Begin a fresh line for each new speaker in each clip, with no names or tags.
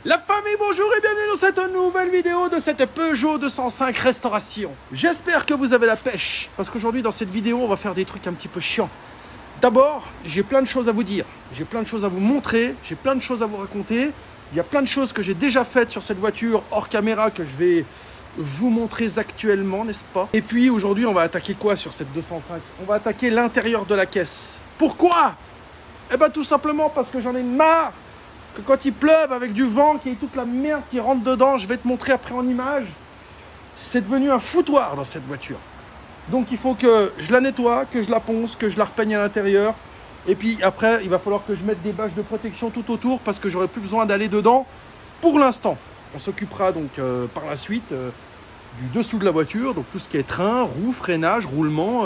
La famille, bonjour et bienvenue dans cette nouvelle vidéo de cette Peugeot 205 restauration. J'espère que vous avez la pêche, parce qu'aujourd'hui dans cette vidéo, on va faire des trucs un petit peu chiants. D'abord, j'ai plein de choses à vous dire, j'ai plein de choses à vous montrer, j'ai plein de choses à vous raconter. Il y a plein de choses que j'ai déjà faites sur cette voiture hors caméra que je vais vous montrer actuellement, n'est-ce pas? Et puis aujourd'hui, on va attaquer quoi sur cette 205? On va attaquer l'intérieur de la caisse. Pourquoi? Eh ben tout simplement parce que j'en ai marre que quand il pleuve avec du vent, qu'il y ait toute la merde qui rentre dedans, je vais te montrer après en image, c'est devenu un foutoir dans cette voiture. Donc il faut que je la nettoie, que je la ponce, que je la repeigne à l'intérieur. Et puis après, il va falloir que je mette des bâches de protection tout autour parce que j'aurai plus besoin d'aller dedans pour l'instant. On s'occupera donc par la suite du dessous de la voiture, donc tout ce qui est train, roue, freinage, roulement,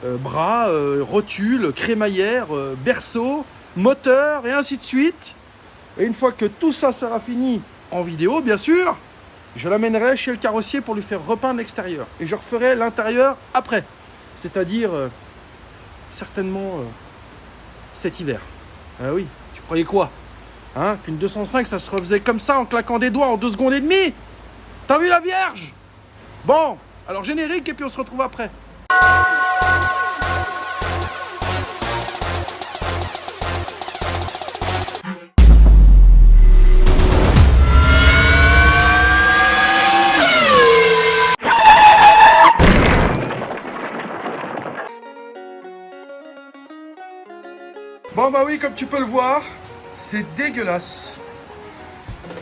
bras, rotule, crémaillère, berceau, moteur et ainsi de suite. Et une fois que tout ça sera fini en vidéo, bien sûr, je l'amènerai chez le carrossier pour lui faire repeindre l'extérieur. Et je referai l'intérieur après. C'est-à-dire, certainement, cet hiver. Ah oui, tu croyais quoi? Hein, qu'une 205, ça se refaisait comme ça, en claquant des doigts, en 2 secondes et demie? T'as vu la Vierge? Bon, alors générique, et puis on se retrouve après. Bon bah oui, comme tu peux le voir, c'est dégueulasse.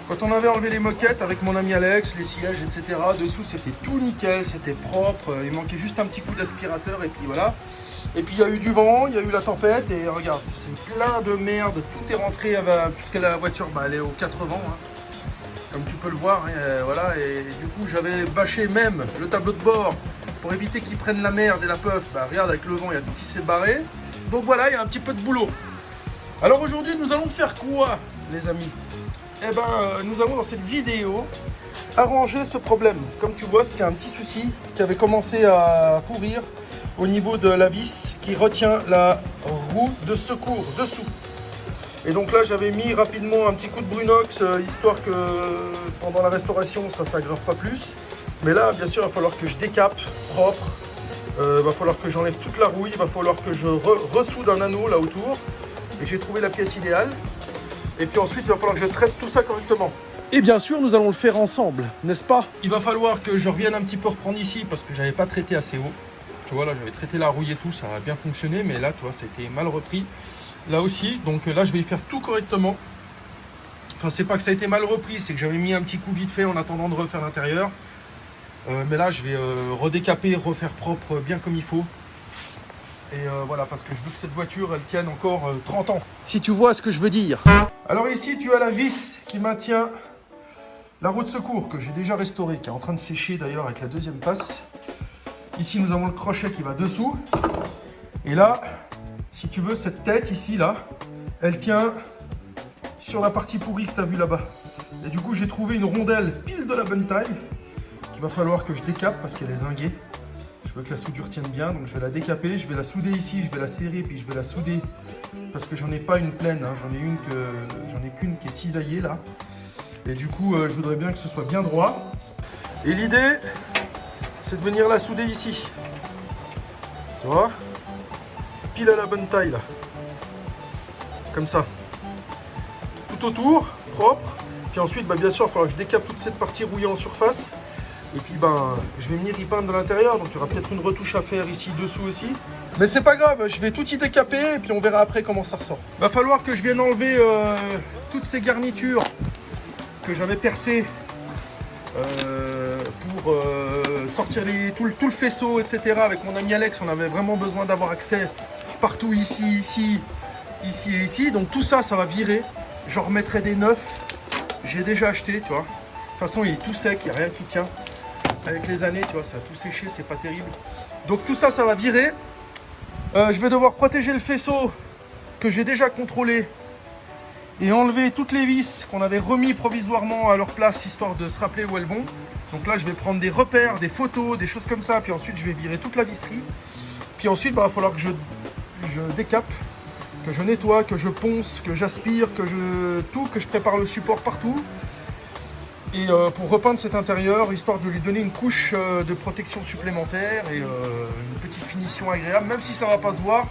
Quand on avait enlevé les moquettes avec mon ami Alex, les sièges, etc. Dessous c'était tout nickel, c'était propre. Il manquait juste un petit coup d'aspirateur et puis voilà. Et puis il y a eu du vent, il y a eu la tempête et regarde, c'est plein de merde. Tout est rentré, puisque la voiture, elle est aux 4 vents. Hein. Comme tu peux le voir, voilà. Et du coup j'avais bâché même le tableau de bord pour éviter qu'ils prennent la merde et la puff. Regarde, avec le vent, il y a tout qui s'est barré. Donc voilà, il y a un petit peu de boulot. Alors aujourd'hui, nous allons faire quoi, les amis? Eh ben, nous allons dans cette vidéo arranger ce problème. Comme tu vois, c'était un petit souci qui avait commencé à pourrir au niveau de la vis qui retient la roue de secours dessous. Et donc là, j'avais mis rapidement un petit coup de Brunox, histoire que pendant la restauration, ça ne s'aggrave pas plus. Mais là, bien sûr, il va falloir que je décape propre. Va falloir que j'enlève toute la rouille, il va falloir que je ressoude un anneau là autour. Et j'ai trouvé la pièce idéale. Et puis ensuite, il va falloir que je traite tout ça correctement. Et bien sûr, nous allons le faire ensemble, n'est-ce pas? Il va falloir que je revienne un petit peu reprendre ici parce que j'avais pas traité assez haut. Tu vois, là, j'avais traité la rouille et tout, ça a bien fonctionné. Mais là, tu vois, ça a été mal repris. Là aussi, donc là, je vais faire tout correctement. Enfin, c'est pas que ça a été mal repris, c'est que j'avais mis un petit coup vite fait en attendant de refaire l'intérieur. Mais là, je vais redécaper, refaire propre bien comme il faut. Et voilà, parce que je veux que cette voiture, elle tienne encore 30 ans. Si tu vois ce que je veux dire. Alors ici, tu as la vis qui maintient la roue de secours que j'ai déjà restaurée, qui est en train de sécher d'ailleurs avec la deuxième passe. Ici, nous avons le crochet qui va dessous. Et là, si tu veux, cette tête ici, là, elle tient sur la partie pourrie que tu as vue là-bas. Et du coup, j'ai trouvé une rondelle pile de la bonne taille. Il va falloir que je décape parce qu'elle est zinguée. Je veux que la soudure tienne bien, donc je vais la décaper, je vais la souder ici, je vais la serrer, puis je vais la souder parce que j'en ai pas une pleine, hein. J'en ai qu'une qui est cisaillée là. Et du coup, je voudrais bien que ce soit bien droit. Et l'idée, c'est de venir la souder ici. Tu vois? Pile à la bonne taille là. Comme ça. Tout autour, propre. Puis ensuite, bien sûr, il va falloir que je décape toute cette partie rouillée en surface. Et puis je vais venir y peindre de l'intérieur, donc il y aura peut-être une retouche à faire ici dessous aussi. Mais c'est pas grave, je vais tout y décaper et puis on verra après comment ça ressort. Va falloir que je vienne enlever toutes ces garnitures que j'avais percées pour sortir tout le faisceau, etc. Avec mon ami Alex, on avait vraiment besoin d'avoir accès partout ici, ici, ici et ici. Donc tout ça, ça va virer. J'en remettrai des neufs. J'ai déjà acheté, tu vois. De toute façon, il est tout sec, il n'y a rien qui tient. Avec les années, tu vois, ça a tout séché, c'est pas terrible. Donc tout ça, ça va virer. Je vais devoir protéger le faisceau que j'ai déjà contrôlé et enlever toutes les vis qu'on avait remis provisoirement à leur place, histoire de se rappeler où elles vont. Donc là, je vais prendre des repères, des photos, des choses comme ça. Puis ensuite, je vais virer toute la visserie. Puis ensuite, il va falloir que je décape que je nettoie, que je ponce, que j'aspire, que je prépare le support partout. Et pour repeindre cet intérieur, histoire de lui donner une couche de protection supplémentaire et une petite finition agréable, même si ça ne va pas se voir,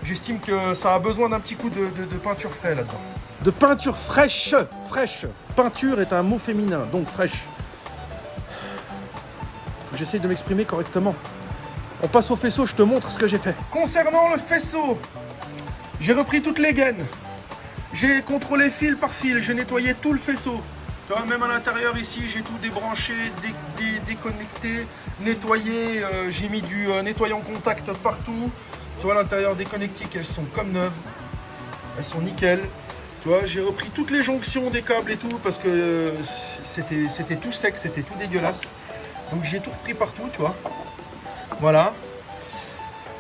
j'estime que ça a besoin d'un petit coup de peinture fraîche là-dedans. De peinture fraîche, fraîche. Peinture est un mot féminin, donc fraîche. Faut que j'essaye de m'exprimer correctement. On passe au faisceau, je te montre ce que j'ai fait. Concernant le faisceau, j'ai repris toutes les gaines. J'ai contrôlé fil par fil, j'ai nettoyé tout le faisceau. Tu vois, même à l'intérieur ici, j'ai tout débranché, déconnecté, nettoyé. J'ai mis du nettoyant contact partout. Tu vois, à l'intérieur des connectiques, elles sont comme neuves. Elles sont nickel. Tu vois, j'ai repris toutes les jonctions des câbles et tout parce que c'était tout sec, c'était tout dégueulasse. Donc j'ai tout repris partout, tu vois. Voilà.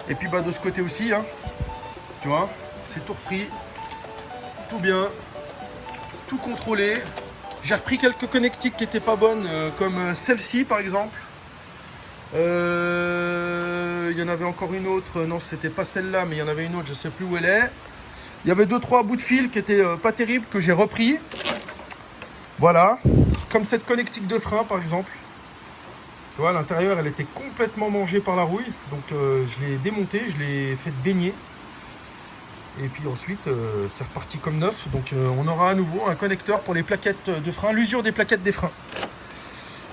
Et puis bah de ce côté aussi, hein. Tu vois, c'est tout repris. Tout bien. Tout contrôlé. J'ai repris quelques connectiques qui n'étaient pas bonnes, comme celle-ci par exemple. Il y en avait encore une autre, non c'était pas celle-là, mais il y en avait une autre, je ne sais plus où elle est. Il y avait 2-3 bouts de fil qui étaient pas terribles, que j'ai repris. Voilà, comme cette connectique de frein par exemple. Tu vois, à l'intérieur elle était complètement mangée par la rouille, donc je l'ai démontée, je l'ai fait baigner. Et puis ensuite, c'est reparti comme neuf. Donc on aura à nouveau un connecteur pour les plaquettes de frein, l'usure des plaquettes des freins.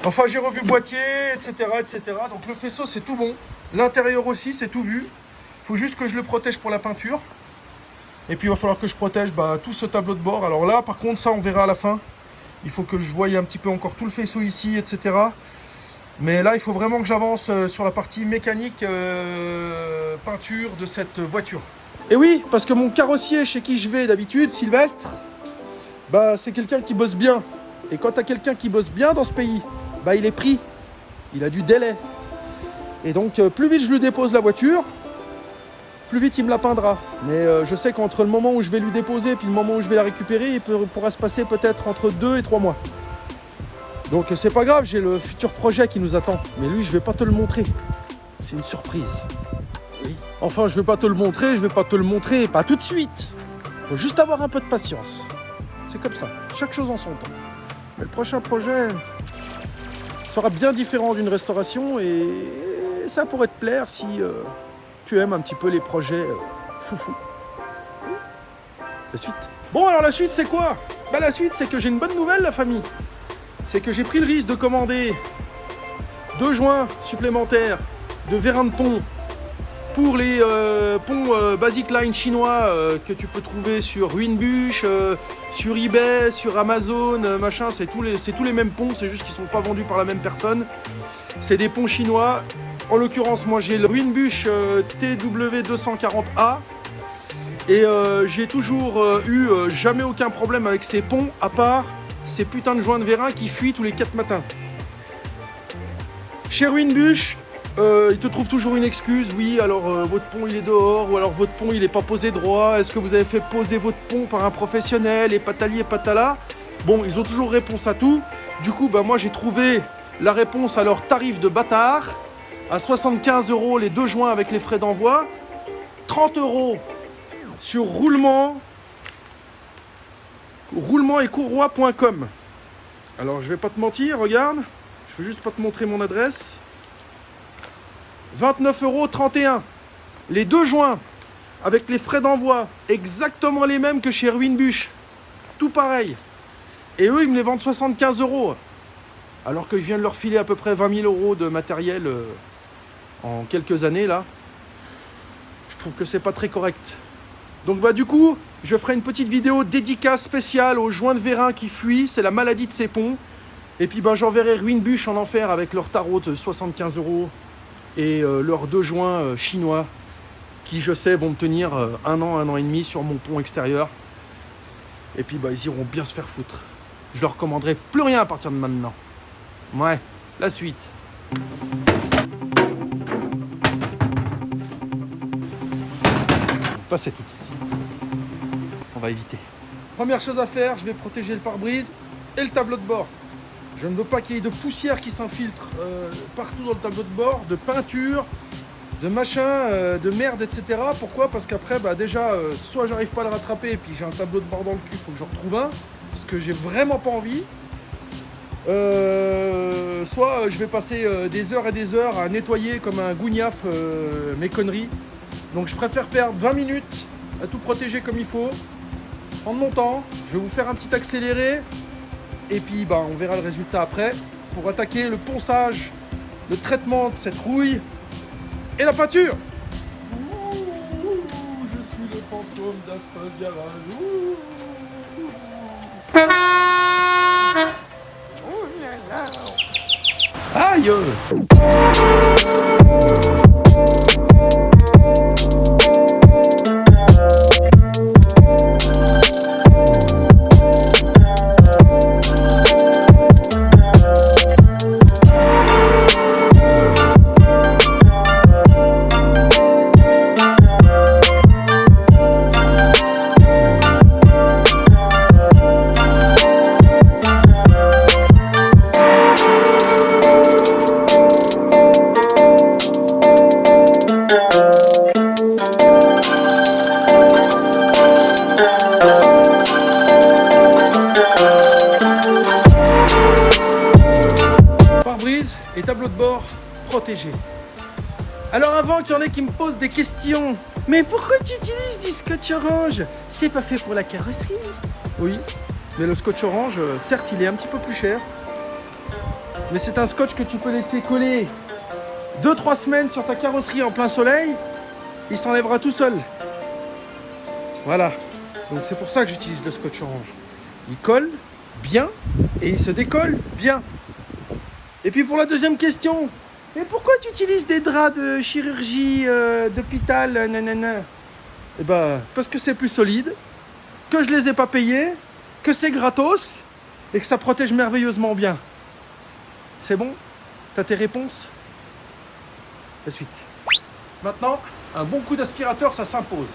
Enfin, j'ai revu boîtier, etc., etc. Donc le faisceau, c'est tout bon. L'intérieur aussi, c'est tout vu. Il faut juste que je le protège pour la peinture. Et puis il va falloir que je protège tout ce tableau de bord. Alors là, par contre, ça, on verra à la fin. Il faut que je voie un petit peu encore tout le faisceau ici, etc. Mais là, il faut vraiment que j'avance sur la partie mécanique, peinture de cette voiture. Et oui, parce que mon carrossier chez qui je vais d'habitude, Sylvestre, c'est quelqu'un qui bosse bien. Et quand tu as quelqu'un qui bosse bien dans ce pays, il est pris. Il a du délai. Et donc, plus vite je lui dépose la voiture, plus vite il me la peindra. Mais je sais qu'entre le moment où je vais lui déposer et puis le moment où je vais la récupérer, il pourra se passer peut-être entre 2 et 3 mois. Donc c'est pas grave, j'ai le futur projet qui nous attend. Mais lui, je vais pas te le montrer. C'est une surprise. Oui. Enfin, je vais pas te le montrer, pas tout de suite. Faut juste avoir un peu de patience. C'est comme ça, chaque chose en son temps. Mais le prochain projet sera bien différent d'une restauration et ça pourrait te plaire si tu aimes un petit peu les projets foufou. La suite. Bon, alors la suite, c'est quoi ? La suite, c'est que j'ai une bonne nouvelle, la famille. C'est que j'ai pris le risque de commander 2 joints supplémentaires de vérin de pont pour les ponts Basic Line chinois que tu peux trouver sur Winbush, sur eBay, sur Amazon, machin, c'est tous les mêmes ponts, c'est juste qu'ils ne sont pas vendus par la même personne. C'est des ponts chinois. En l'occurrence, moi j'ai le Winbush TW240A et j'ai toujours eu jamais aucun problème avec ces ponts, à part ces putains de joints de vérin qui fuient tous les 4 matins. Chez Winbush, il te trouve toujours une excuse. Oui, alors votre pont il est dehors, ou alors votre pont il est pas posé droit. Est-ce que vous avez fait poser votre pont par un professionnel et patali et patala. Bon, ils ont toujours réponse à tout. Du coup, moi j'ai trouvé la réponse à leur tarif de bâtard. À 75 € les 2 joints avec les frais d'envoi. 30 € sur roulement et courroie.com. Alors je vais pas te mentir, regarde. Je vais juste pas te montrer mon adresse. 29,31 €. Les 2 joints avec les frais d'envoi, exactement les mêmes que chez Winbush. Tout pareil. Et eux, ils me les vendent 75 €. Alors que je viens de leur filer à peu près 20 000 € de matériel en quelques années là. Je trouve que c'est pas très correct. Donc du coup, je ferai une petite vidéo dédicace spéciale aux joints de vérin qui fuient. C'est la maladie de ces ponts. Et puis j'enverrai Winbush en enfer avec leur tarot de 75 € et leurs 2 joints chinois qui, je sais, vont me tenir 1 an et demi sur mon pont extérieur. Et puis ils iront bien se faire foutre. Je leur commanderai plus rien à partir de maintenant. Ouais, la suite. Passer tout. On va éviter. Première chose à faire, je vais protéger le pare-brise et le tableau de bord. Je ne veux pas qu'il y ait de poussière qui s'infiltre partout dans le tableau de bord, de peinture, de machin, de merde, etc. Pourquoi? Parce qu'après, bah déjà, soit j'arrive pas à le rattraper et puis j'ai un tableau de bord dans le cul, faut que je retrouve un, parce que j'ai vraiment pas envie. Soit je vais passer des heures et des heures à nettoyer comme un gougnaf mes conneries. Donc je préfère perdre 20 minutes à tout protéger comme il faut, prendre mon temps, je vais vous faire un petit accéléré, et puis bah, on verra le résultat après, pour attaquer le ponçage, le traitement de cette rouille et la peinture. Ouh, je suis le fantôme d'Asphalt Garage. Ouh. Oh là là. Aïe. Et tableau de bord protégé. Alors avant qu'il y en ait qui me posent des questions, mais pourquoi tu utilises du scotch orange? C'est pas fait pour la carrosserie. Oui, mais le scotch orange, certes il est un petit peu plus cher, mais c'est un scotch que tu peux laisser coller 2-3 semaines sur ta carrosserie en plein soleil, il s'enlèvera tout seul. Voilà, donc c'est pour ça que j'utilise le scotch orange. Il colle bien et il se décolle bien. Et puis pour la deuxième question, mais pourquoi tu utilises des draps de chirurgie, d'hôpital, nanana? Eh ben, parce que c'est plus solide, que je les ai pas payés, que c'est gratos, et que ça protège merveilleusement bien. C'est bon? T'as tes réponses? La suite. Maintenant, un bon coup d'aspirateur, ça s'impose.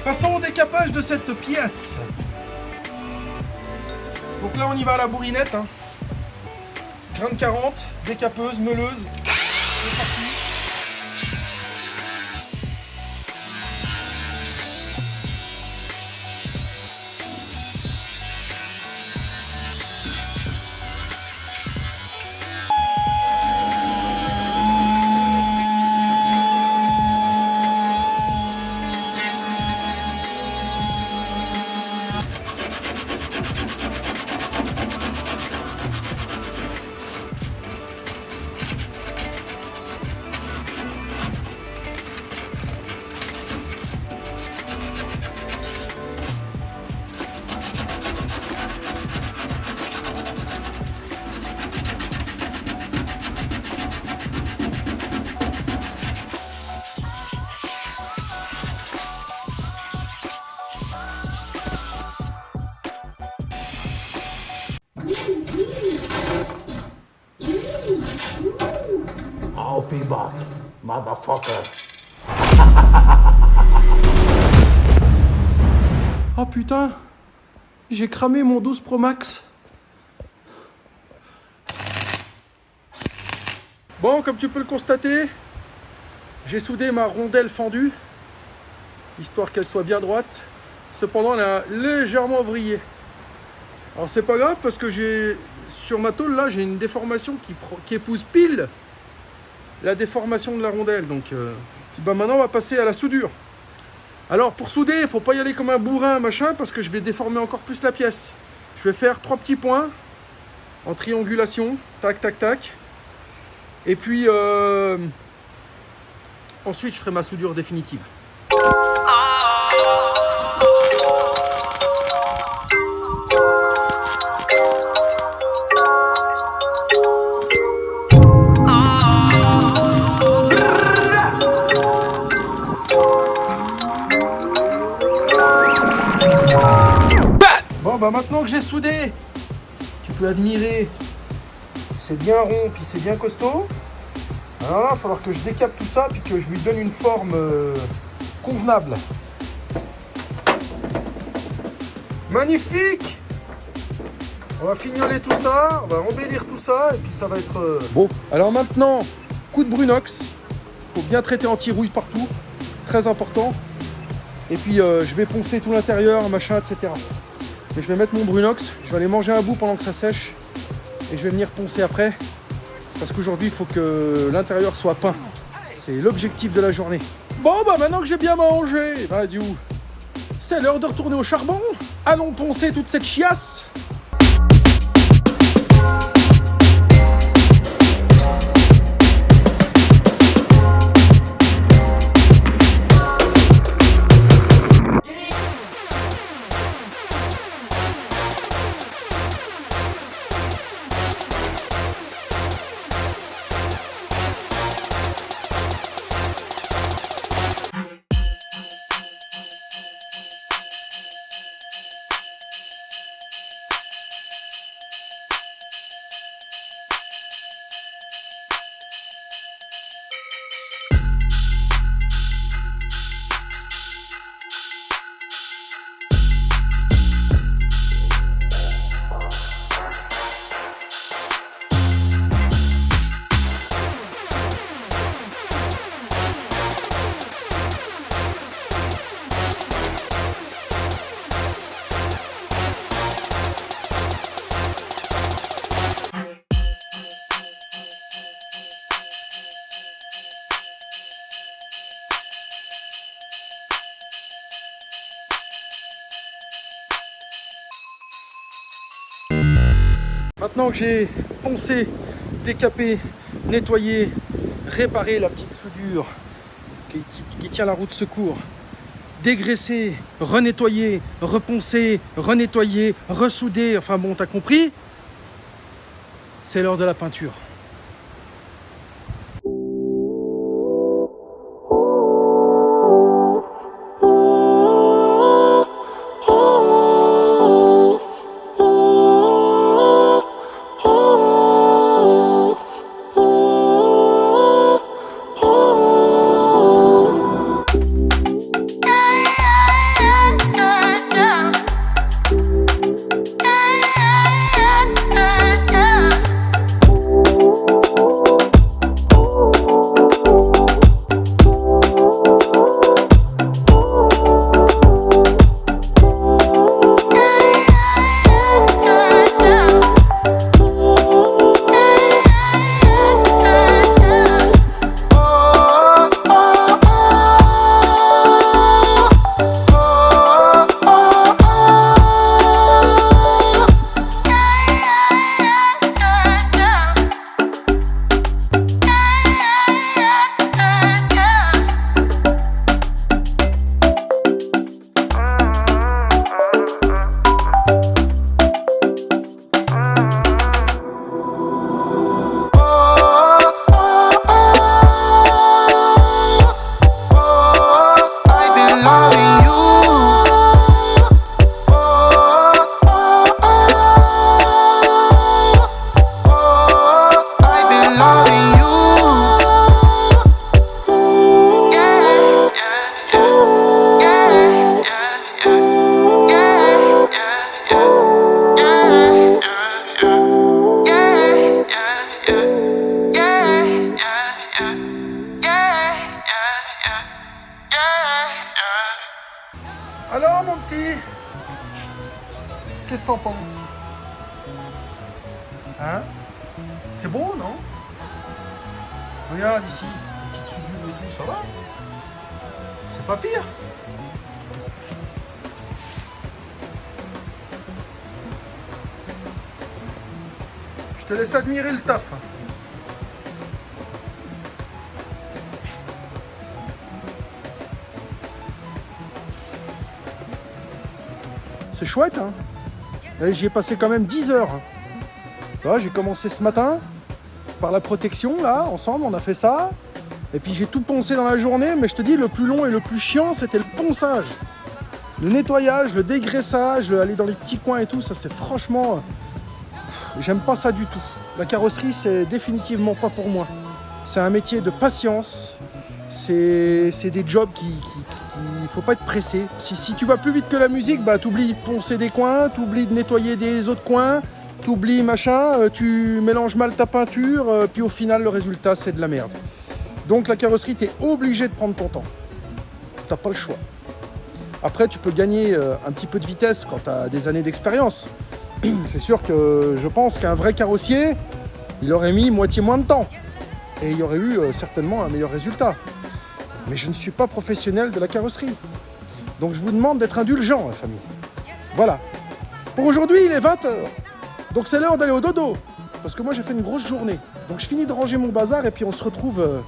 Passons au décapage de cette pièce. Donc là on y va à la bourrinette. Hein. Grain de 40, décapeuse, meuleuse. C'est parti.
I'll be back, motherfucker.
Oh putain, j'ai cramé mon 12 Pro Max. Bon, comme tu peux le constater, j'ai soudé ma rondelle fendue, histoire qu'elle soit bien droite. Cependant, elle a légèrement vrillé. Alors c'est pas grave parce que j'ai sur ma tôle là, j'ai une déformation qui épouse pile la déformation de la rondelle. Donc bah maintenant on va passer à la soudure. Alors pour souder, il ne faut pas y aller comme un bourrin machin parce que je vais déformer encore plus la pièce. Je vais faire 3 petits points en triangulation, tac tac tac. Et puis Ensuite, je ferai ma soudure définitive. Bon, bah maintenant que j'ai soudé, tu peux admirer, c'est bien rond, puis c'est bien costaud. Alors là, il va falloir que je décape tout ça, puis que je lui donne une forme convenable. Magnifique! On va fignoler tout ça, on va embellir tout ça, et puis ça va être... Bon, alors maintenant, coup de Brunox. Il faut bien traiter anti-rouille partout, très important. Et puis je vais poncer tout l'intérieur, machin, etc. Et je vais mettre mon Brunox, je vais aller manger un bout pendant que ça sèche, et je vais venir poncer après. Parce qu'aujourd'hui, il faut que l'intérieur soit peint. C'est l'objectif de la journée. Bon, bah maintenant que j'ai bien mangé, bah du coup, c'est l'heure de retourner au charbon. Allons poncer toute cette chiasse. Maintenant que j'ai poncé, décapé, nettoyé, réparé la petite soudure qui tient la roue de secours, dégraissé, renettoyé, reponcé, renettoyé, ressoudé, enfin bon, t'as compris? C'est l'heure de la peinture. Alors mon petit, qu'est-ce que t'en penses? Hein? C'est beau, non? Regarde ici, les petites soudures et tout, ça va? C'est pas pire? Je te laisse admirer le taf. c'est chouette, hein. Et j'y ai passé quand même 10 heures. Hein. Tu vois, j'ai commencé ce matin par la protection, là, ensemble, on a fait ça. Et puis j'ai tout poncé dans la journée, mais je te dis, le plus long et le plus chiant, c'était le ponçage. Le nettoyage, le dégraissage, aller dans les petits coins et tout, ça c'est franchement... J'aime pas ça du tout. La carrosserie, c'est définitivement pas pour moi. C'est un métier de patience. C'est des jobs il faut pas être pressé. Si tu vas plus vite que la musique, bah t'oublies de poncer des coins, t'oublies de nettoyer des autres coins, t'oublies machin, tu mélanges mal ta peinture, puis au final le résultat c'est de la merde. Donc la carrosserie, t'es obligé de prendre ton temps. T'as pas le choix. Après tu peux gagner un petit peu de vitesse quand t'as des années d'expérience. C'est sûr que je pense qu'un vrai carrossier, il aurait mis moitié moins de temps. Et il y aurait eu certainement un meilleur résultat. Mais je ne suis pas professionnel de la carrosserie. Donc je vous demande d'être indulgent, la famille. Voilà. Pour aujourd'hui, il est 20h. Donc c'est l'heure d'aller au dodo. Parce que moi, j'ai fait une grosse journée. Donc je finis de ranger mon bazar et puis on se retrouve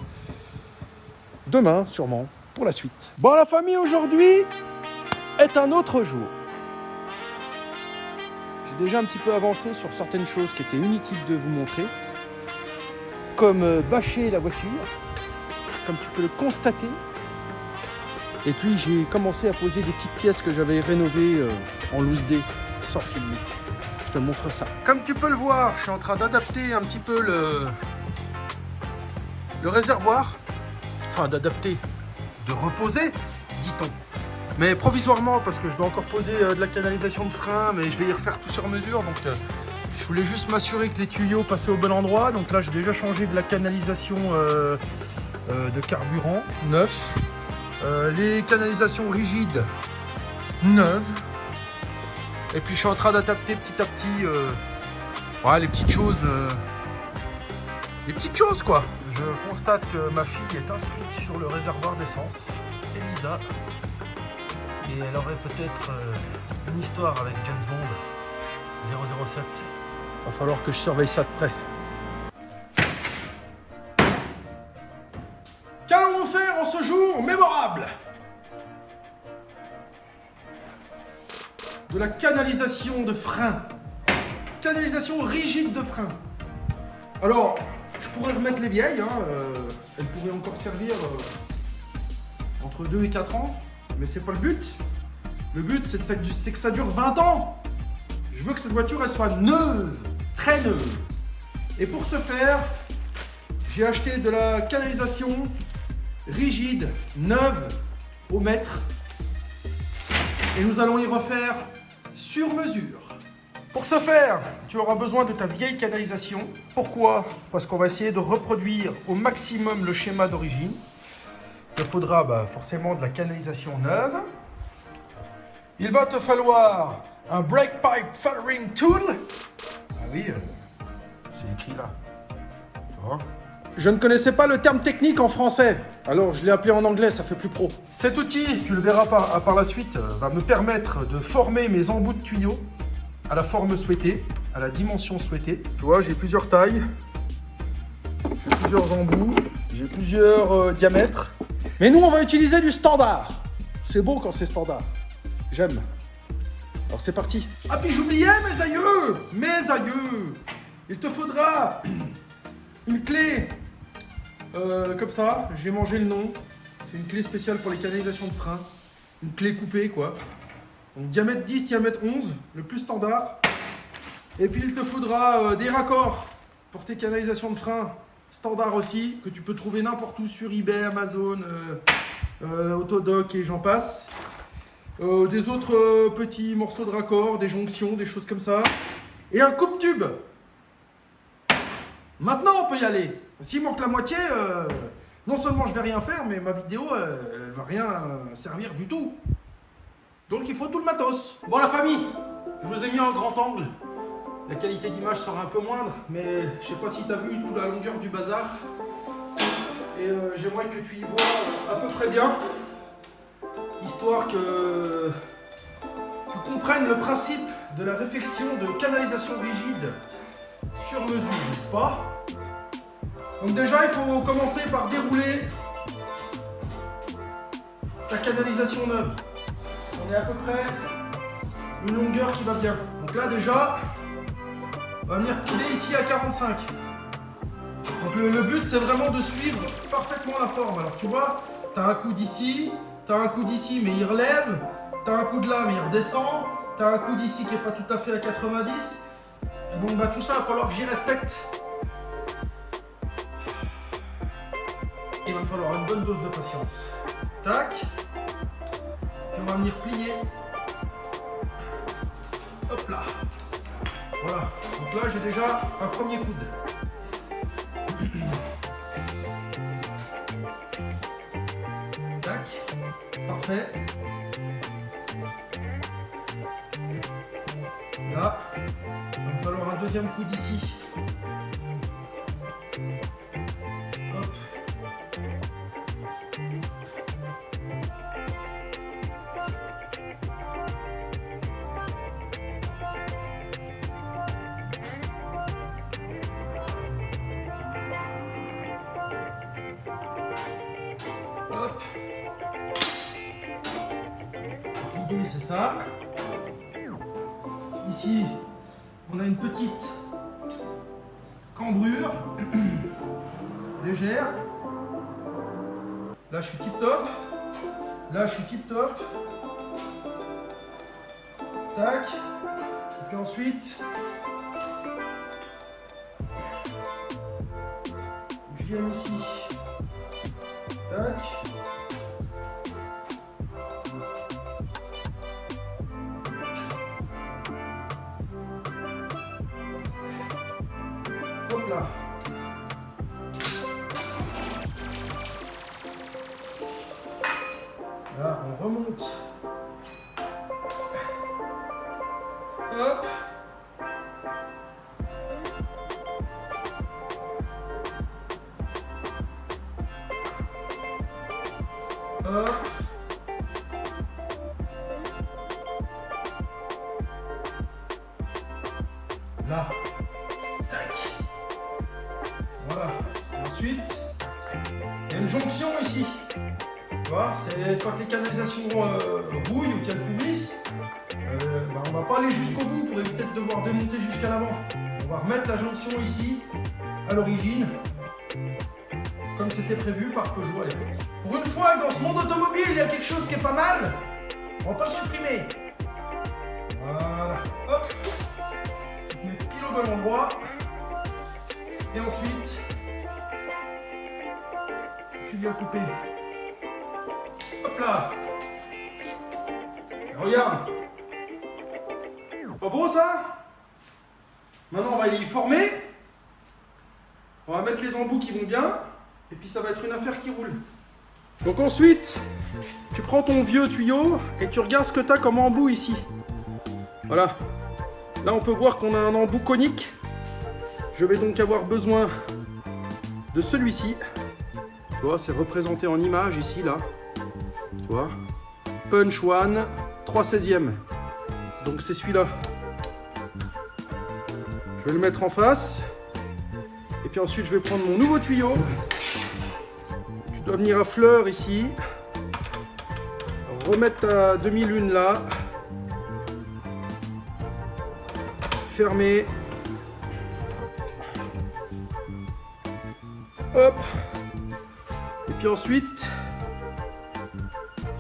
demain, sûrement, pour la suite. Bon, la famille, aujourd'hui est un autre jour. J'ai déjà un petit peu avancé sur certaines choses qui étaient inutiles de vous montrer. Comme bâcher la voiture, comme tu peux le constater. Et puis j'ai commencé à poser des petites pièces que j'avais rénovées en loose day, sans filmer. Je te montre ça. Comme tu peux le voir, je suis en train d'adapter un petit peu le réservoir. Enfin d'adapter, de reposer, dit-on. Mais provisoirement, parce que je dois encore poser de la canalisation de frein, mais je vais y refaire tout sur mesure. Donc je voulais juste m'assurer que les tuyaux passaient au bon endroit. Donc là, j'ai déjà changé de la canalisation de carburant, neuf. Les canalisations rigides, neuves. Et puis je suis en train d'adapter petit à petit les petites choses. Les petites choses quoi. Je constate que ma fille est inscrite sur le réservoir d'essence, Elisa. Et elle aurait peut-être une histoire avec James Bond 007. Va falloir que je surveille ça de près. Qu'allons-nous faire en ce jour mémorable? De la canalisation de frein. Canalisation rigide de frein. Alors, je pourrais remettre les vieilles. Elles pourraient encore servir entre 2 et 4 ans. Mais c'est pas le but. Le but, c'est que ça dure 20 ans. Je veux que cette voiture, elle soit neuve. Très neuve. Et pour ce faire, j'ai acheté de la canalisation rigide, neuve, au mètre. Et nous allons y refaire sur mesure. Pour ce faire, tu auras besoin de ta vieille canalisation. Pourquoi? Parce qu'on va essayer de reproduire au maximum le schéma d'origine. Il te faudra forcément de la canalisation neuve. Il va te falloir un brake pipe feathering tool. Ah oui, c'est écrit là. Tu vois? Je ne connaissais pas le terme technique en français, alors je l'ai appelé en anglais, ça fait plus pro. Cet outil, tu le verras par la suite, va me permettre de former mes embouts de tuyaux à la forme souhaitée, à la dimension souhaitée. Tu vois, j'ai plusieurs tailles, j'ai plusieurs embouts, j'ai plusieurs diamètres. Mais nous, on va utiliser du standard. C'est beau quand c'est standard. J'aime. Alors c'est parti. Ah puis j'oubliais mes aïeux. Mes aïeux. Il te faudra une clé comme ça. J'ai mangé le nom. C'est une clé spéciale pour les canalisations de frein. Une clé coupée quoi. Donc diamètre 10, diamètre 11. Le plus standard. Et puis il te faudra des raccords pour tes canalisations de frein. Standard aussi. Que tu peux trouver n'importe où sur eBay, Amazon, Autodoc et j'en passe. Des autres petits morceaux de raccord, des jonctions, des choses comme ça. Et un coupe-tube. Maintenant, on peut y aller. S'il manque la moitié, non seulement je vais rien faire, mais ma vidéo, elle va rien servir du tout. Donc il faut tout le matos. Bon la famille, je vous ai mis en grand angle. La qualité d'image sera un peu moindre, mais je sais pas si tu as vu toute la longueur du bazar. Et j'aimerais que tu y vois à peu près bien. Histoire que tu comprennes le principe de la réfection de canalisation rigide sur mesure, n'est-ce pas? Donc déjà, il faut commencer par dérouler ta canalisation neuve. On est à peu près une longueur qui va bien. Donc là déjà, on va venir couder ici à 45. Donc le but c'est vraiment de suivre parfaitement la forme. Alors tu vois, tu as un coude ici, tu as un coude ici mais il relève, tu as un coude là mais il redescend, tu as un coude ici qui n'est pas tout à fait à 90. Et donc bah, tout ça, il va falloir que j'y respecte. Il va me falloir une bonne dose de patience. Tac. Puis on va venir plier. Hop là. Voilà. Donc là, j'ai déjà un premier coude. Tac. Parfait. Là, il va me falloir un deuxième coude ici. Hop. Hop. L'idée c'est ça. Ici, on a une petite cambrure légère. Là, je suis tip top. Là, je suis tip top. Tac. Et puis ensuite, je viens ici. Tac. Hop là. Là, on remonte. Hop. Hop. Là. Tac. Voilà. Et ensuite, il y a une jonction ici. Tu vois, c'est quand les canalisations rouillent ou qu'elles pourrissent, bah, on va pas aller jusqu'au bout pour éviter de devoir démonter jusqu'à l'avant. On va remettre la jonction ici, à l'origine, comme c'était prévu par Peugeot à l'époque. Pour une fois que dans ce monde automobile, il y a quelque chose qui est pas mal, on va pas le supprimer. Voilà, hop, tu te mets pile au bon endroit, et ensuite, tu viens couper. Hop là. Et regarde. Pas beau ça? Maintenant on va y former. On va mettre les embouts qui vont bien. Et puis ça va être une affaire qui roule. Donc ensuite, tu prends ton vieux tuyau et tu regardes ce que tu as comme embout ici. Voilà. Là on peut voir qu'on a un embout conique. Je vais donc avoir besoin de celui-ci. Tu vois, c'est représenté en image ici, là. Tu vois, Punch One, 3/16e. Donc c'est celui-là. Je vais le mettre en face. Et puis ensuite, je vais prendre mon nouveau tuyau. Tu dois venir à fleur ici. Remettre ta demi-lune là. Fermer. Hop. Et puis ensuite,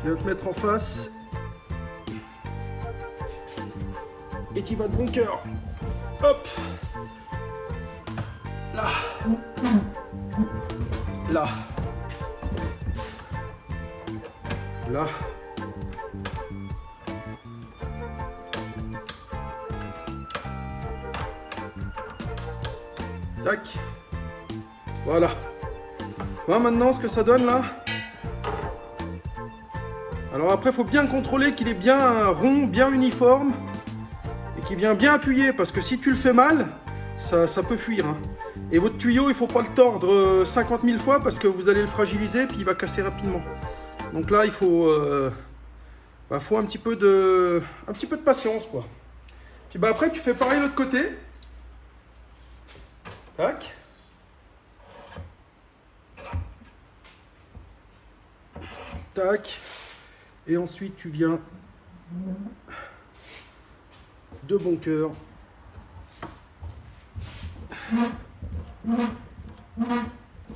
tu vas te mettre en face et tu vas de bon cœur. Hop. Là. Là. Là. Tac. Voilà. Voilà maintenant ce que ça donne là. Alors après, il faut bien contrôler qu'il est bien rond, bien uniforme et qu'il vient bien appuyer parce que si tu le fais mal, ça peut fuir. Hein. Et votre tuyau, il ne faut pas le tordre 50 000 fois parce que vous allez le fragiliser puis il va casser rapidement. Donc là, il faut, faut un petit peu de patience quoi. Puis bah après, tu fais pareil de l'autre côté. Tac. Tac. Et ensuite, tu viens de bon cœur.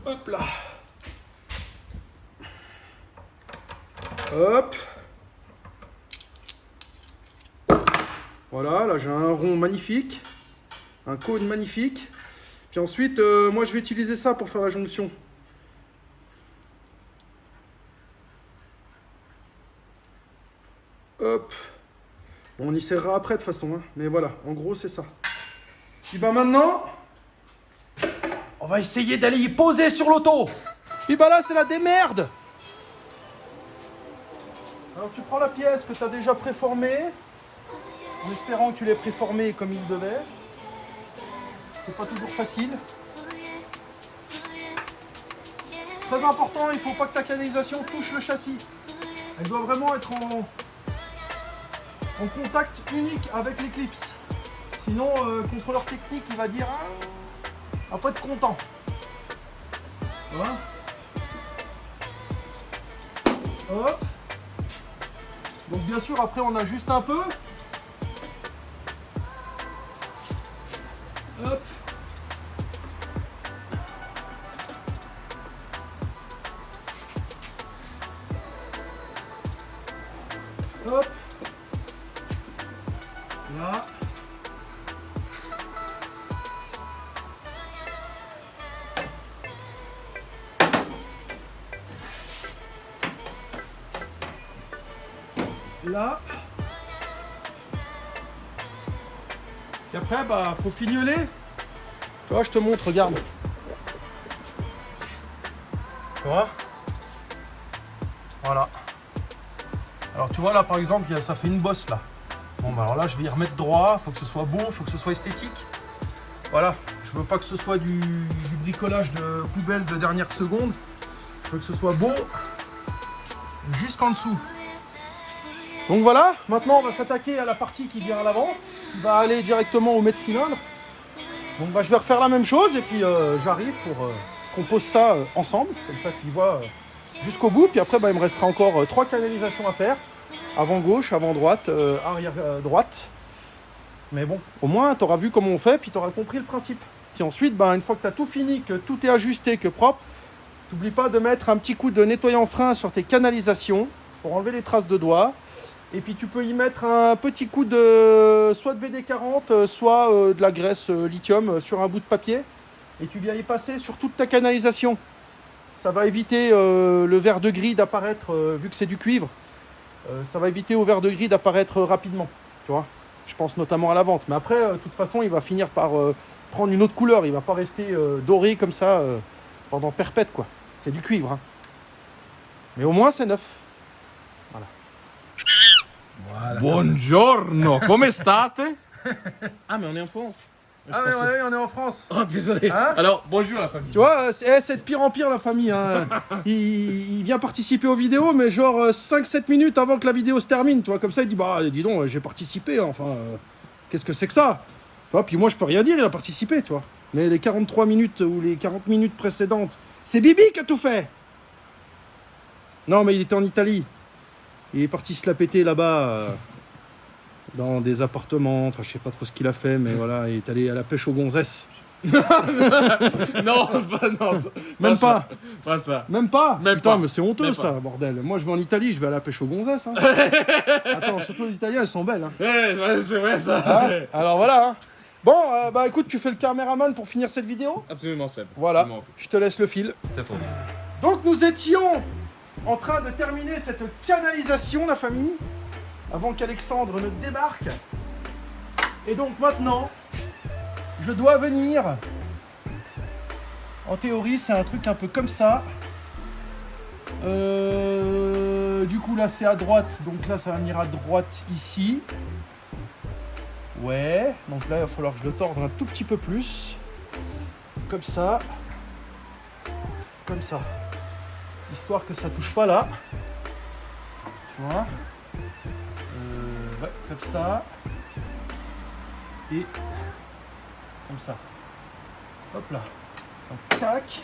Hop là. Hop. Voilà, là j'ai un rond magnifique. Un cône magnifique. Puis ensuite, moi je vais utiliser ça pour faire la jonction. Hop. Bon, on y serrera après de toute façon, hein. Mais voilà, en gros c'est ça. Puis bah maintenant, on va essayer d'aller y poser sur l'auto. Puis bah là c'est la démerde. Alors tu prends la pièce que tu as déjà préformée, en espérant que tu l'aies préformée comme il devait. C'est pas toujours facile. Très important, il ne faut pas que ta canalisation touche le châssis. Elle doit vraiment être en contact unique avec l'éclipse. Sinon, le contrôleur technique, il va dire « Ah, pas être content ». Voilà. Hop. Donc bien sûr, après, on ajuste un peu. Hop. Hop. Là. Là. Et après, bah, faut fignoler. Tu vois, je te montre, regarde. Tu vois? Voilà. Alors tu vois là par exemple, ça fait une bosse là. Bon bah alors là je vais y remettre droit, faut que ce soit beau, faut que ce soit esthétique. Voilà, je veux pas que ce soit du bricolage de poubelle de dernière seconde. Je veux que ce soit beau jusqu'en dessous. Donc voilà, maintenant on va s'attaquer à la partie qui vient à l'avant, qui va aller directement au mètre cylindre. Donc bah je vais refaire la même chose et puis j'arrive pour qu'on pose ça ensemble, comme ça tu vois jusqu'au bout. Puis après bah, il me restera encore 3 canalisations à faire. Avant gauche, avant droite, arrière droite. Mais bon, au moins tu auras vu comment on fait, puis tu auras compris le principe. Puis ensuite, bah, une fois que tu as tout fini, que tout est ajusté, que propre, n'oublie pas de mettre un petit coup de nettoyant frein sur tes canalisations pour enlever les traces de doigts. Et puis tu peux y mettre un petit coup de soit de VD40, soit de la graisse lithium sur un bout de papier. Et tu viens y passer sur toute ta canalisation. Ça va éviter le verre de gris d'apparaître, vu que c'est du cuivre. Ça va éviter au verre de gris d'apparaître rapidement. Tu vois, je pense notamment à la vente. Mais après, de toute façon, il va finir par prendre une autre couleur. Il ne va pas rester doré comme ça pendant perpète, quoi. C'est du cuivre. Hein. Mais au moins, c'est neuf. Voilà. Voilà,
Buongiorno, come state? Ah, mais on est en France.
Ah ouais, ouais, on est en France.
Oh, désolé.
Hein?
Alors, bonjour la famille.
Tu vois, c'est de pire en pire la famille. Hein. Il vient participer aux vidéos, mais genre 5-7 minutes avant que la vidéo se termine. Tu vois, comme ça, il dit bah, dis donc, j'ai participé. Enfin, qu'est-ce que c'est que ça? Tu vois, puis moi, je peux rien dire, il a participé, tu vois. Mais les 43 minutes ou les 40 minutes précédentes, c'est Bibi qui a tout fait. Non, mais il était en Italie. Il est parti se la péter là-bas. Dans des appartements, enfin je sais pas trop ce qu'il a fait, mais voilà, il est allé à la pêche aux gonzesses.
Non, pas, non, ça,
Même pas.
Pas ça.
Même pas.
Même
Putain,
pas.
mais c'est honteux
Même
ça,
pas.
bordel. Moi je vais en Italie, je vais à la pêche aux gonzesses. Hein. Attends, surtout les Italiens, elles sont belles. Hein.
Ouais, c'est vrai ça.
Hein. Alors voilà. Hein. Bon, bah écoute, tu fais le caméraman pour finir cette vidéo.
Absolument, Seb.
Voilà,
Absolument.
je te laisse le fil.
C'est ton.
Donc nous étions en train de terminer cette canalisation, la famille, avant qu'Alexandre ne débarque. Et donc maintenant, je dois venir, en théorie c'est un truc un peu comme ça. Du coup là c'est à droite, donc là ça va venir à droite ici. Ouais, donc là il va falloir que je le torde un tout petit peu plus. Comme ça. Comme ça. Histoire que ça touche pas là. Tu vois. Ouais, comme ça. Et comme ça. Hop là. Donc, tac.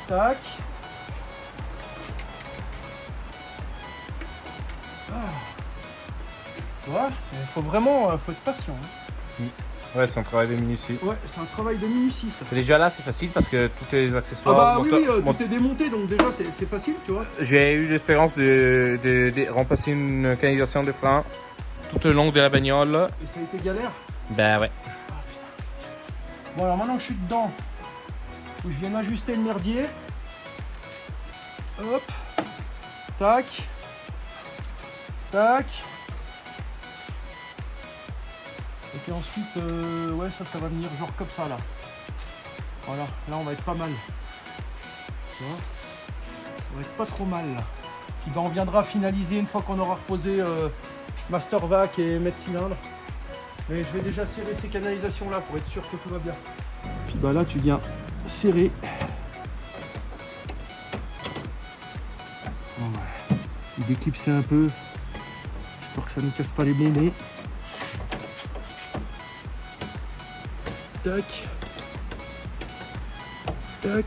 Tac. Ah. Tu vois, il faut vraiment faut être patient. Hein.
Ouais, c'est un travail de minutie.
Ouais, c'est un travail de minutie ça.
Déjà là, c'est facile parce que tous les
Ah
accessoires.
bah oui, tout est démonté, donc déjà c'est facile, tu vois.
J'ai eu l'expérience de remplacer une canalisation de frein tout le long de la bagnole.
Et ça a été galère.
Ben ouais.
Bon alors maintenant que je suis dedans, faut que je vienne ajuster le merdier. Hop. Tac. Tac. Et puis ensuite, ouais, ça va venir genre comme ça là. Voilà, là on va être pas mal. Tu vois, on va être pas trop mal là. Puis ben, on viendra finaliser une fois qu'on aura reposé Master Vac et Maître Cylindre. Mais je vais déjà serrer ces canalisations là pour être sûr que tout va bien. Puis bah là tu viens serrer. Ouais. Déclipser un peu, histoire que ça ne casse pas les bonbons. Tac. Tac.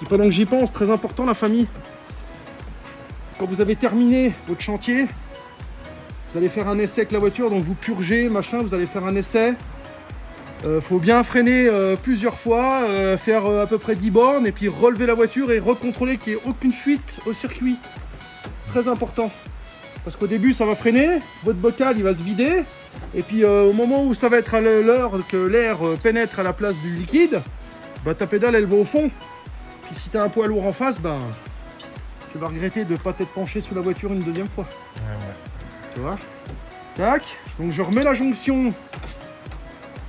Et pendant que j'y pense, très important la famille. Quand vous avez terminé votre chantier, vous allez faire un essai avec la voiture, donc vous purgez, machin, vous allez faire un essai. Faut bien freiner plusieurs fois, faire à peu près 10 bornes et puis relever la voiture et recontrôler qu'il n'y ait aucune fuite au circuit. Très important. Parce qu'au début ça va freiner, votre bocal il va se vider, et puis au moment où ça va être à l'heure que l'air pénètre à la place du liquide, bah ta pédale elle va au fond. Et si tu as un poids lourd en face, bah tu vas regretter de ne pas t'être penché sous la voiture une deuxième fois.
Ouais.
Tu vois. Tac. Donc je remets la jonction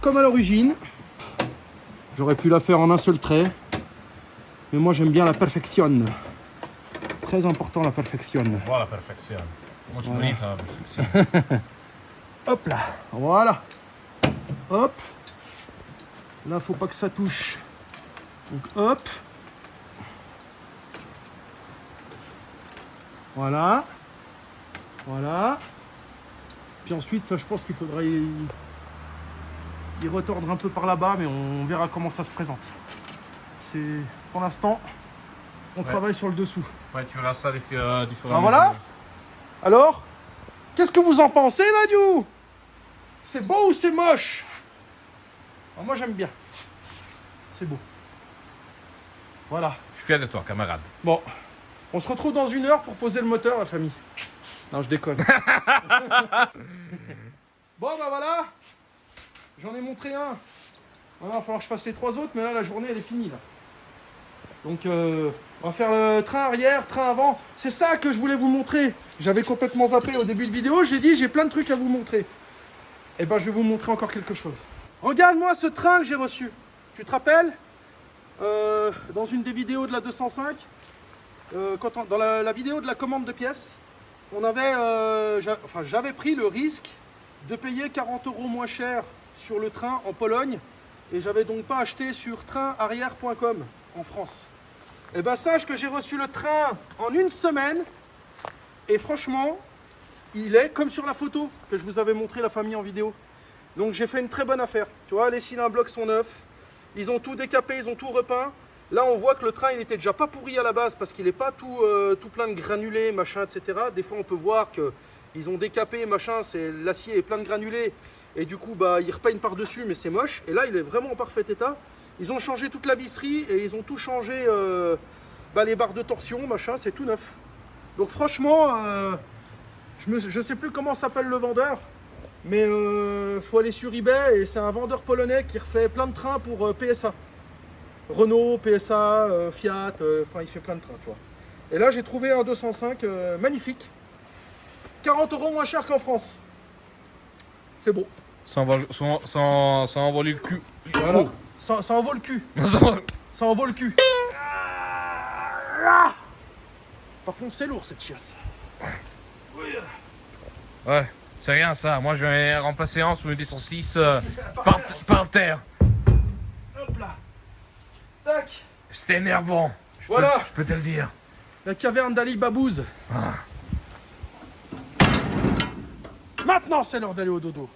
comme à l'origine. J'aurais pu la faire en un seul trait. Mais moi j'aime bien la perfection. Très important la perfection.
Voilà, perfection. Mucho
Voilà.
bonita la perfection.
Hop là. Voilà. Hop. Là faut pas que ça touche. Donc hop. Voilà. Voilà. Puis ensuite ça je pense qu'il faudra y retordre un peu par là-bas, mais on verra comment ça se présente. C'est pour l'instant, on travaille sur le dessous.
Ouais, tu verras ça différemment.
Ah, voilà. Alors, qu'est-ce que vous en pensez, Madiou? C'est beau ou c'est moche? Ah, moi j'aime bien. C'est beau. Voilà.
Je suis fier de toi, camarade.
Bon, on se retrouve dans 1 heure pour poser le moteur, la famille. Non, je déconne. Bon, bah voilà. J'en ai montré un. Voilà, il va falloir que je fasse les 3 autres, mais là, la journée, elle est finie, là. Donc, on va faire le train arrière, train avant. C'est ça que je voulais vous montrer. J'avais complètement zappé au début de vidéo. J'ai dit, j'ai plein de trucs à vous montrer. Et ben, je vais vous montrer encore quelque chose. Regarde-moi ce train que j'ai reçu. Tu te rappelles dans une des vidéos de la 205, dans la vidéo de la commande de pièces, on avait, j'avais pris le risque de payer 40 € moins cher sur le train en Pologne, et j'avais donc pas acheté sur trainarrière.com en France. Et ben sache que j'ai reçu le train en 1 semaine, et franchement, il est comme sur la photo que je vous avais montré la famille en vidéo. Donc j'ai fait une très bonne affaire. Tu vois, les cylindres blocs sont neufs, ils ont tout décapé, ils ont tout repeint. Là on voit que le train il était déjà pas pourri à la base parce qu'il n'est pas tout plein de granulés, machin, etc. Des fois on peut voir que ils ont décapé, machin, l'acier est plein de granulés et du coup bah ils repeignent par dessus, mais c'est moche. Et là il est vraiment en parfait état. Ils ont changé toute la visserie et ils ont tout changé, les barres de torsion, machin, c'est tout neuf. Donc franchement, je sais plus comment s'appelle le vendeur, mais faut aller sur eBay et c'est un vendeur polonais qui refait plein de trains pour PSA. Renault, PSA, Fiat, enfin il fait plein de trains, tu vois. Et là j'ai trouvé un 205 magnifique. 40 € moins cher qu'en France. C'est beau.
Ça envole le cul.
Voilà. Ça en vaut le cul. Ça en vaut le cul. Par contre c'est lourd cette chiasse.
Ouais, c'est rien ça. Moi je vais remplacer un sous une 206 par terre.
Hop là. Tac.
C'était énervant.
Voilà.
Je peux te le dire.
La caverne d'Ali Babouze. Maintenant c'est l'heure d'aller au dodo.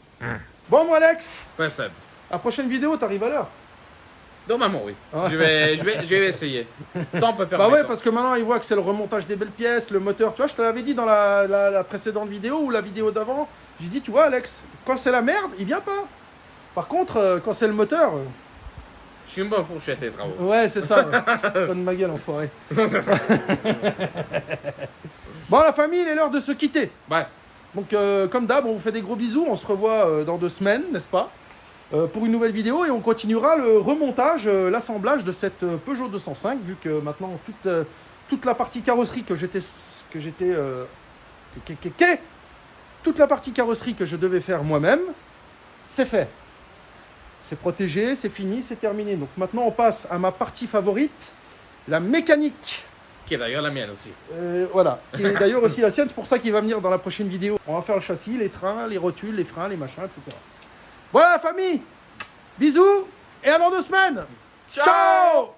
Bon moi Alex,
Ouais, Seb.
la prochaine vidéo t'arrives à l'heure.
Normalement, oui.
Ah.
Je vais essayer. Tant peut perdre.
Bah ouais,
temps.
parce que maintenant ils voient que c'est le remontage des belles pièces, le moteur. Tu vois, je te l'avais dit dans la précédente vidéo ou la vidéo d'avant. J'ai dit, tu vois, Alex, quand c'est la merde, il vient pas. Par contre, quand c'est le moteur.
Je suis une bonne fourchette les travaux.
Ouais, c'est ça. Donne ma gueule, enfoiré. Bon, la famille, il est l'heure de se quitter.
Ouais.
Donc, comme d'hab, on vous fait des gros bisous. On se revoit dans 2 semaines, n'est-ce pas, pour une nouvelle vidéo. Et on continuera le remontage, l'assemblage de cette Peugeot 205, vu que maintenant, toute la partie carrosserie toute la partie carrosserie que je devais faire moi-même, c'est fait. C'est protégé, c'est fini, c'est terminé. Donc maintenant, on passe à ma partie favorite, la mécanique.
Qui est d'ailleurs la mienne aussi.
Voilà, qui est d'ailleurs aussi la sienne, c'est pour ça qu'il va venir dans la prochaine vidéo. On va faire le châssis, les trains, les rotules, les freins, les machins, etc. Voilà la famille, bisous, et à dans 2 semaines. Ciao